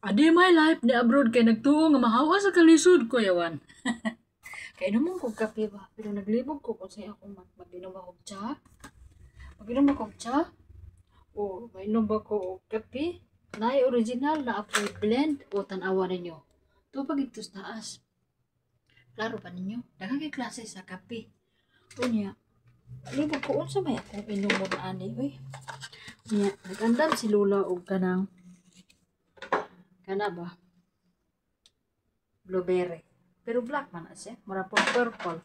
Adi my life ni abroad kay nagtuo nga mahawa sa kalisod ko yawan. Kay naman ko kape ba, pero naglibog ko kung sa'yo ako mag-inom ako og tsa. Mag-inom ako og tsa. O mainom ba ko og kape? Naay original na apple blend o tanawa ninyo. Ito pag ito sa taas. Klaro pa ninyo? Daghang kay klase sa kape. Unya, libog ko unsa may akong inom mo na ani, uy. Unya, nagandam si Lola og kana ba? Blueberry. Pero black man na siya. Mura po purple.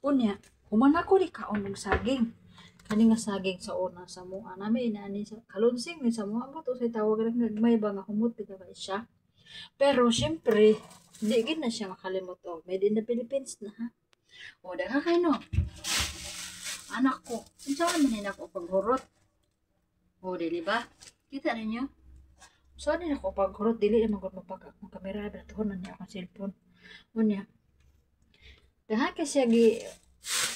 Unya, human ako di kaon ng saging. Kani nga saging sa una sa mua. Nami inaani sa kalunsing ni sa mua mo to sa tawag ng gagmay ba nga humot bitaw kay siya. Pero syempre, di gid na siya makalimot og made in the Philippines na ha. O dagha kay no. Anak ko, unsa man ni nako paghurot. O dili ba? Kita ninyo? So din ako paghurot dili naman ko mapaka akong kamera datohon na niya akong cellphone. Unya, dagha kay siya gi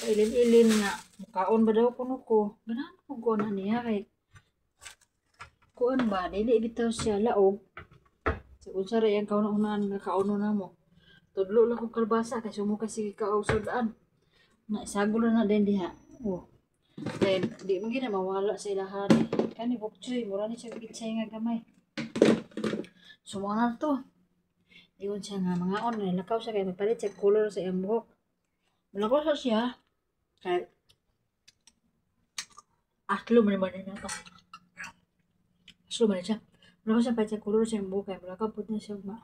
ilin-ilin nga mukaon ba daw kuno ko. Ganahan ko na niya kay kuan ba dili bitaw siya laog. Sa unsa ra yang kauna-unahan nga kauno na mo. Tudlo lang kong kalbasa kay sumo kay sige kausodaan. Na isagol na din diha. Oh. Then di man gid na mawala sa ilahan. Kani bukchoy mura ni siya gitsay nga gamay. Sumo na to. Iyon siya nga mga on lakaw siya kay magpalit sa color sa iyang buhok. Malakaw sa siya kay aslo man naman na to. Aslo man siya. Malakaw siya palit sa color sa iyang buhok kay malakaw pud na siya ma.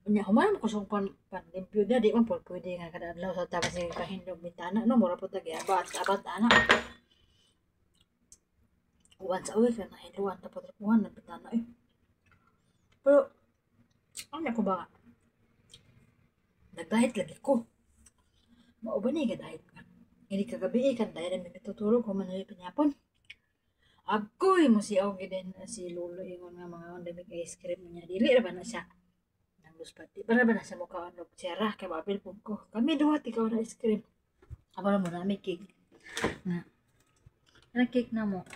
Unya human ko sa panlimpyo na di man pwede nga kada adlaw sa tapos sa kahindog bintana no mura pud tag abat ana. Uwan sa uwi ka na hiluan tapos uwan na bintana eh. Pero ano ko ba? Nag-diet lagi ko. Mao ba ni ga-diet ka? Hindi kagabi kan dahil na mitutulog ko man na pinyapon. Agoy mo si Augie din si Lolo ingon nga mga ondamig ice cream niya. Dili ra ba na siya? Nang luspati. Para ba na sa mukha ano? Siyara kay mabil po ko. Kami duha ikaw na ice cream. Aba mo na may cake. Na. Ano cake na mo?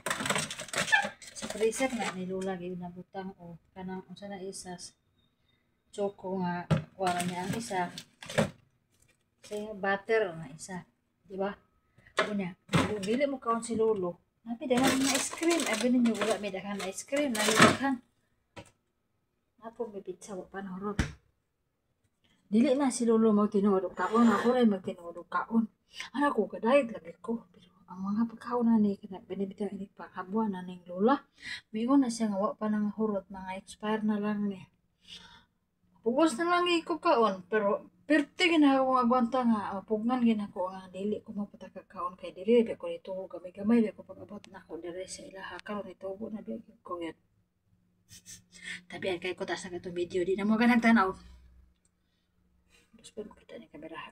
Sa freezer na ni Lola gyud nabutang o kanang unsa na isas choco nga wala niya ang isa sa butter na isa di ba unya kung dili mo kaon si Lolo napi daghan na ice cream abi ninyo wala may daghan na ice cream nalilaghan napo may pizza wa pa nahurot dili na si Lolo magtinuod og kaon ako ray magtinuod og kaon ana ko kadayat lagi ko pero ang mga pagkaon na ni kana binibitaw ini pa kabuan na ning Lola mingon na siya nga wa pa nang hurot mga expire na lang ni pugos na lang ko kaon pero perti gina ako nga gwanta nga mapugnan gina ko nga dili ko mapataka kaon kay dili ba ko nito gamay-gamay ba ko pag-abot na ko diri sa ilaha karon nito na ba ko yun tabi kay ko ta sa katong video di na mo ganang tanaw. Terus pa kita ni kamera.